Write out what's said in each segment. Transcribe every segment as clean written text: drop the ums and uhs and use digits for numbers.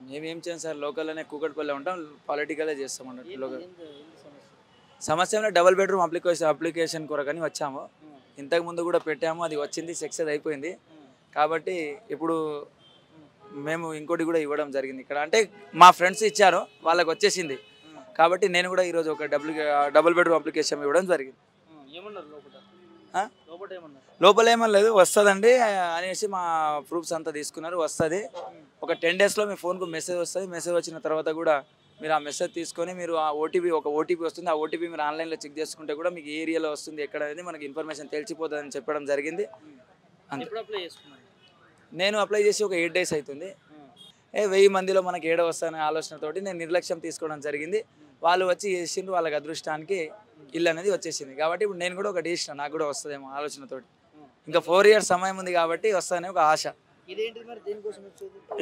మేమేం చేయం సార్, లోకల్‌లోనే కూకట్పల్లిలో ఉంటాం. పొలిటికలే చేస్తాం అన్నట్టు. సమస్య ఏమో డబుల్ బెడ్‌రూమ్ అప్లికేషన్ కొరకని వచ్చాము. ఇంతకుముందు కూడా పెట్టాము. అది వచ్చింది, సక్సెస్ అయిపోయింది. కాబట్టి ఇప్పుడు మేము ఇంకోటి కూడా ఇవ్వడం జరిగింది ఇక్కడ. అంటే మా ఫ్రెండ్స్ ఇచ్చారు, వాళ్ళకి వచ్చేసింది. కాబట్టి నేను కూడా ఈరోజు ఒక డబుల్ బెడ్‌రూమ్ అప్లికేషన్ ఇవ్వడం జరిగింది. లోపల ఏమనలేదు, వస్తుందండి అనేసి మా ప్రూఫ్స్ అంతా తీసుకున్నారు. వస్తుంది, ఒక 10 డేస్లో మీ ఫోన్కు మెసేజ్ వస్తుంది. మెసేజ్ వచ్చిన తర్వాత కూడా మీరు ఆ మెసేజ్ తీసుకొని మీరు ఆ ఓటీపీ వస్తుంది. ఆ ఓటీపీ మీరు ఆన్లైన్లో చెక్ చేసుకుంటే కూడా మీకు ఏ ఏరియాలో వస్తుంది, ఎక్కడ అనేది మనకి ఇన్ఫర్మేషన్ తెలిసిపోతుందని చెప్పడం జరిగింది. నేను అప్లై చేసి ఒక 8 డేస్ అవుతుంది. 1000 మందిలో మనకి ఏడో వస్తాయనే ఆలోచనతోటి నేను నిర్లక్ష్యం తీసుకోవడం జరిగింది. వాళ్ళు వచ్చి చేసిండ్రు, వాళ్ళకి అదృష్టానికి ఇల్లు అనేది వచ్చేసింది. కాబట్టి ఇప్పుడు నేను కూడా ఒకటి చేసిన, నాకు కూడా వస్తుందేమో ఆలోచనతోటి. ఇంకా 4 ఇయర్స్ సమయం ఉంది కాబట్టి వస్తుందనే ఒక ఆశ.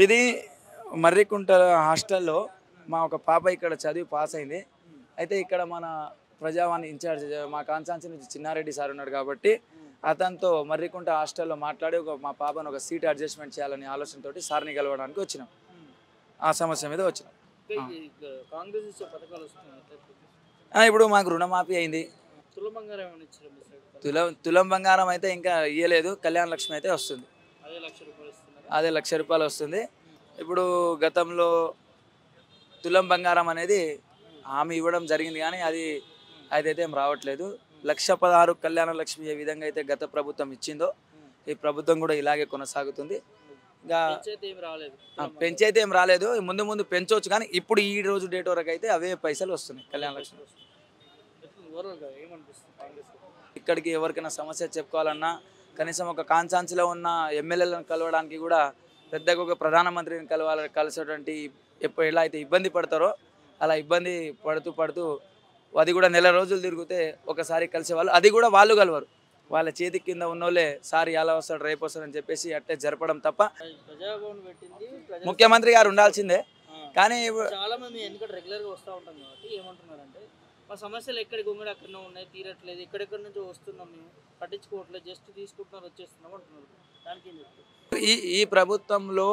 ఇది మర్రికుంట హాస్టల్లో మా ఒక పాప ఇక్కడ చదివి పాస్ అయింది. అయితే ఇక్కడ మన ప్రజావాణి ఇన్ఛార్జ్ మా కాన్స్టాన్సీ నుంచి చిన్నారెడ్డి సార్ ఉన్నాడు కాబట్టి అతనితో మర్రికుంట హాస్టల్లో మాట్లాడి మా పాపను ఒక సీట్ అడ్జస్ట్మెంట్ చేయాలనే ఆలోచనతోటి సార్ని కలవడానికి వచ్చినాం. ఆ సమస్య మీద వచ్చినాం. ఇప్పుడు మాకు రుణమాఫీ అయింది. తులం బంగారం అయితే ఇంకా ఇయ్యలేదు. కళ్యాణ లక్ష్మి అయితే వస్తుంది. అదే ₹1,00,000 వస్తుంది. ఇప్పుడు గతంలో తులం బంగారం అనేది హామీ ఇవ్వడం జరిగింది, కానీ అదైతే ఏం రావట్లేదు. 1,16,000 కళ్యాణ లక్ష్మి ఏ విధంగా అయితే గత ప్రభుత్వం ఇచ్చిందో ఈ ప్రభుత్వం కూడా ఇలాగే కొనసాగుతుంది. ఇంకా పెంచైతే ఏం రాలేదు, ముందు ముందు పెంచవచ్చు, కానీ ఇప్పుడు ఈ రోజు డేట్ వరకు అయితే అవే పైసలు వస్తున్నాయి కళ్యాణ లక్ష్మి. ఇక్కడికి ఎవరికైనా సమస్య చెప్పుకోవాలన్నా కనీసం ఒక కాన్స్టాన్సీలో ఉన్న ఎమ్మెల్యేలను కలవడానికి కూడా పెద్దగా ఒక ప్రధానమంత్రిని కలిసేటువంటి ఎలా అయితే ఇబ్బంది పడతారో అలా ఇబ్బంది పడుతూ అది కూడా నెల రోజులు తిరిగితే ఒకసారి కలిసేవాళ్ళు. అది కూడా వాళ్ళు కలవరు, వాళ్ళ చేతి కింద ఉన్నోళ్ళే సార్ ఎలా వస్తాడు రేపు వస్తాడు అని చెప్పేసి అట్టే జరపడం తప్ప. ముఖ్యమంత్రి గారు ఉండాల్సిందే, కానీ చాలా మంది ఎందుకంటే రెగ్యులర్గా వస్తూ ఉంటాం కాబట్టి ఏమంటున్నారంటే మా సమస్యలు ఎక్కడికి ఉంగడి అక్కడనే ఉన్నాయి, తీరట్లేదు, ఎక్కడెక్కడి నుంచో వస్తున్నాం, మేము పట్టించుకోవట్లేదు, జస్ట్ తీసుకుంటున్నారు వచ్చేస్తున్నాం అంటున్నారు. దానికి ఏం చెప్తారు? ఈ ప్రభుత్వంలో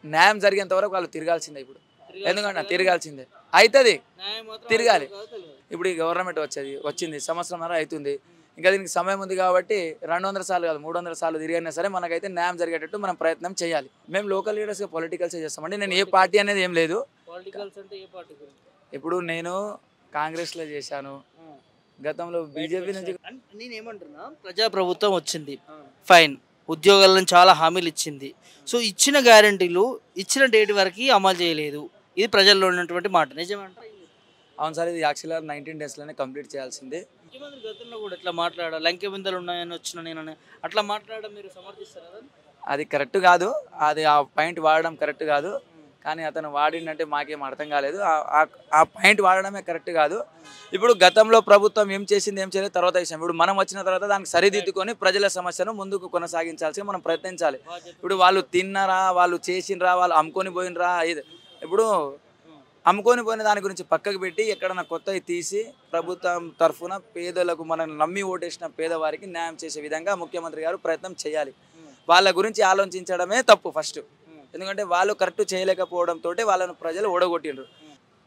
న్యాయం జరిగేంత వరకు వాళ్ళు తిరగాల్సిందే. ఇప్పుడు ఎందుకంటే తిరగాల్సిందే, అవుతుంది, తిరగాలి. ఇప్పుడు ఈ గవర్నమెంట్ వచ్చింది సంవత్సరంన్నర అవుతుంది. ఇంకా దీనికి సమయం ఉంది కాబట్టి 200 సార్లు కాదు 300 సార్లు తిరిగినా సరే మనకైతే న్యాయం జరిగేటట్టు మనం ప్రయత్నం చేయాలి. మేము లోకల్ లీడర్స్గా పొలిటికల్సే చేస్తామండి. నేను ఏ పార్టీ అనేది ఏం లేదు. ఇప్పుడు నేను కాంగ్రెస్లో చేశాను, గతంలో బీజేపీ నుంచి. నేనేమంటున్నా, ప్రజాప్రభుత్వం వచ్చింది, ఫైన్, ఉద్యోగాలను చాలా హామీలు ఇచ్చింది. సో ఇచ్చిన గ్యారంటీలు ఇచ్చిన డేట్ వరకు అమలు చేయలేదు. ఇది ప్రజల్లో ఉన్నటువంటి మాట, నిజమంటారా? అవును సార్, ఇది యాక్చువల్గా 19 డేస్లోనే కంప్లీట్ చేయాల్సిందే. ముఖ్యమంత్రి గతంలో కూడా ఇట్లా మాట్లాడాలి, లంకె బిందెలు ఉన్నాయని వచ్చిన నేను అట్లా మాట్లాడడం మీరు సమర్థిస్తారా? అది కరెక్ట్ కాదు, అది ఆ పాయింట్ వాడడం కరెక్ట్ కాదు. కానీ అతను వాడిందంటే మాకేం అర్థం కాలేదు. ఆ పాయింట్ వాడడమే కరెక్ట్ కాదు. ఇప్పుడు గతంలో ప్రభుత్వం ఏం చేసింది ఏం చేయలేదు తర్వాత విషయం. ఇప్పుడు మనం వచ్చిన తర్వాత దానికి సరిదిద్దుకొని ప్రజల సమస్యను ముందుకు కొనసాగించాల్సి మనం ప్రయత్నించాలి. ఇప్పుడు వాళ్ళు తిన్నరా, వాళ్ళు చేసినరా, వాళ్ళు అమ్ముకొని పోయినరా, ఇప్పుడు అమ్ముకొని పోయిన దాని గురించి పక్కకు పెట్టి ఎక్కడన్నా కొత్తవి తీసి ప్రభుత్వం తరఫున పేదలకు, మనల్ని నమ్మి ఓటేసిన పేదవారికి న్యాయం చేసే విధంగా ముఖ్యమంత్రి గారు ప్రయత్నం చేయాలి. వాళ్ళ గురించి ఆలోచించడమే తప్పు ఫస్ట్. ఎందుకంటే వాళ్ళు కరెక్ట్ చేయలేకపోవడంతో వాళ్ళను ప్రజలు ఓడగొట్టిండ్రు.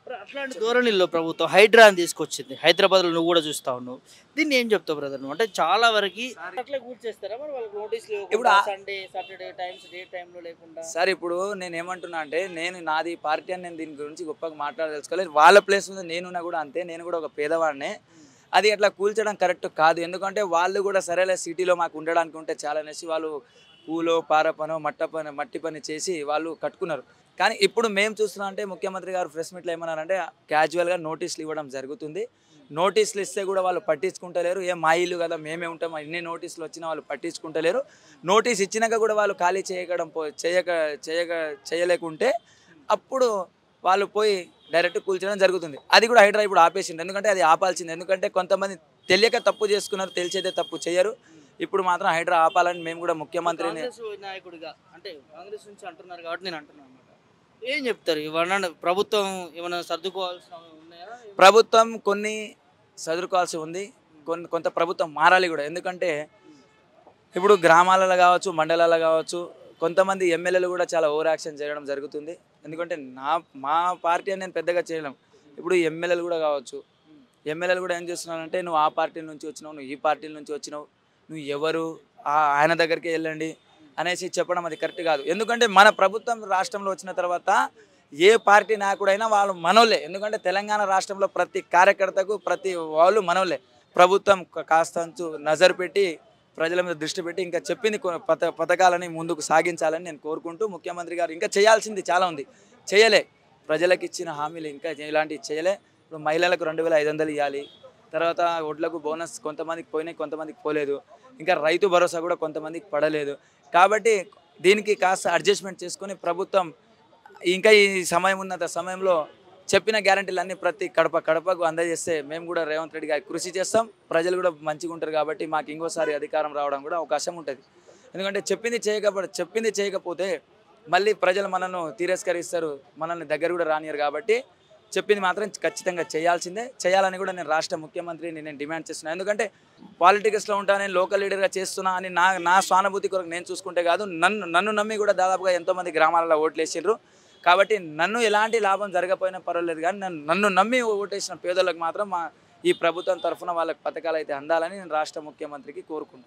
అట్లాంటి ధోరణిలో ప్రభుత్వం హైడ్రాని తీసుకొచ్చింది, హైదరాబాద్లో నువ్వు కూడా చూస్తా ఉన్నావు. దీన్ని ఏం చెప్తావు బ్రదర్ నువ్వు? అంటే చాలా వరకు అట్లా కూర్చేస్తారా మరి వాళ్ళకి నోటీసులు? ఇప్పుడు సండే సాటర్డే టైమ్స్ డే టైంలో లేకుండా సార్, ఇప్పుడు నేను ఏమంటున్నా అంటే నాది పార్టీ అని నేను దీని గురించి గొప్పగా మాట్లాడదలుచుకోలేదు. వాళ్ళ ప్లేస్ మీద నేనున్నా కూడా అంతే, నేను కూడా ఒక పేదవాడినే. అది అట్లా కూల్చడం కరెక్ట్ కాదు. ఎందుకంటే వాళ్ళు కూడా సరేలే సిటీలో మాకు ఉండడానికి ఉంటే చాలా అనేసి వాళ్ళు పూలో పార పనో మట్టి పని చేసి వాళ్ళు కట్టుకున్నారు. కానీ ఇప్పుడు మేము చూస్తున్నాం అంటే ముఖ్యమంత్రి గారు ప్రెస్ మీట్లో ఏమన్నారంటే క్యాజువల్గా నోటీసులు ఇవ్వడం జరుగుతుంది. నోటీసులు ఇస్తే కూడా వాళ్ళు పట్టించుకుంటలేరు. మా ఇల్లు కదా మేమే ఉంటాం, ఎన్ని నోటీసులు వచ్చినా వాళ్ళు పట్టించుకుంటలేరు. నోటీస్ ఇచ్చినాక కూడా వాళ్ళు ఖాళీ చేయలేకుంటే అప్పుడు వాళ్ళు పోయి డైరెక్ట్ కూల్చడం జరుగుతుంది. అది కూడా హైడ్రా ఇప్పుడు ఆపేసింది. ఎందుకంటే అది ఆపాల్సింది. ఎందుకంటే కొంతమంది తెలియక తప్పు చేసుకున్నారు, తెలిసైతే తప్పు చేయరు. ఇప్పుడు మాత్రం హైడ్రా ఆపాలని మేము కూడా ముఖ్యమంత్రిని నాయకుడిగా, అంటే కాంగ్రెస్ నుంచి అంటున్నారు కాబట్టి నేను అంటున్నాను అనమాట. ఏం చెప్తారు? ఇవన్నీ ప్రభుత్వం ఏమైనా సర్దుకోవాల్సిన ఉన్నాయా? ప్రభుత్వం కొన్ని సర్దుకోవాల్సి ఉంది, కొంత ప్రభుత్వం మారాలి కూడా. ఎందుకంటే ఇప్పుడు గ్రామాలలో కావచ్చు, మండలాల్లో కావచ్చు, కొంతమంది ఎమ్మెల్యేలు కూడా చాలా ఓవర్ యాక్షన్ చేయడం జరుగుతుంది. ఎందుకంటే మా పార్టీ అని నేను పెద్దగా చేయలేం. ఇప్పుడు ఎమ్మెల్యేలు కూడా కావచ్చు, ఎమ్మెల్యేలు కూడా ఏం చేస్తున్నారంటే నువ్వు ఆ పార్టీ నుంచి వచ్చినావు, నువ్వు ఈ పార్టీ నుంచి వచ్చినావు, నువ్వు ఎవరు ఆయన దగ్గరికి వెళ్ళండి అనేసి చెప్పడం అది కరెక్ట్ కాదు. ఎందుకంటే మన ప్రభుత్వం రాష్ట్రంలో వచ్చిన తర్వాత ఏ పార్టీ నాయకుడైనా వాళ్ళు మనోళ్ళే. ఎందుకంటే తెలంగాణ రాష్ట్రంలో ప్రతి కార్యకర్తకు ప్రతి వాళ్ళు మనోళ్ళే. ప్రభుత్వం కాస్తంచు నజర్ పెట్టి ప్రజల మీద దృష్టి పెట్టి ఇంకా చెప్పింది పథకాలని ముందుకు సాగించాలని నేను కోరుకుంటూ, ముఖ్యమంత్రి గారు ఇంకా చేయాల్సింది చాలా ఉంది, చేయలే. ప్రజలకు ఇచ్చిన హామీలు ఇంకా ఇలాంటివి చేయలే. ఇప్పుడు మహిళలకు 2500 ఇవ్వాలి, తర్వాత ఒడ్లకు బోనస్ కొంతమందికి పోయినాయి, కొంతమందికి పోలేదు, ఇంకా రైతు భరోసా కూడా కొంతమందికి పడలేదు. కాబట్టి దీనికి కాస్త అడ్జస్ట్మెంట్ చేసుకొని ప్రభుత్వం ఇంకా ఈ సమయం ఉన్నంత సమయంలో చెప్పిన గ్యారంటీలన్నీ ప్రతి కడపకు అందజేస్తే మేము కూడా రేవంత్ రెడ్డి గారి కృషి చేస్తాం. ప్రజలు కూడా మంచిగా ఉంటారు కాబట్టి మాకు ఇంకోసారి అధికారం రావడం కూడా అవకాశం ఉంటుంది. ఎందుకంటే చెప్పింది చేయకపోతే మళ్ళీ ప్రజలు మనల్ని తిరస్కరిస్తారు, మనల్ని దగ్గర కూడా రానియరు. కాబట్టి చెప్పింది మాత్రం ఖచ్చితంగా చేయాలని కూడా నేను రాష్ట్ర ముఖ్యమంత్రిని నేను డిమాండ్ చేస్తున్నాను. ఎందుకంటే పాలిటిక్స్లో ఉంటా, నేను లోకల్ లీడర్గా చేస్తున్నా అని నా స్వానుభూతి కొరకు నేను చూసుకుంటే కాదు, నన్ను నమ్మి కూడా దాదాపుగా ఎంతోమంది గ్రామాలలో ఓట్లు వేసిండ్రు. కాబట్టి నన్ను ఎలాంటి లాభం జరగకపోయినా పర్వాలేదు, కానీ నన్ను నమ్మి ఓటేసిన పేదలకు మాత్రం ఈ ప్రభుత్వం తరఫున వాళ్ళకి పథకాలు అయితే అందాలని నేను రాష్ట్ర ముఖ్యమంత్రికి కోరుకుంటున్నాను.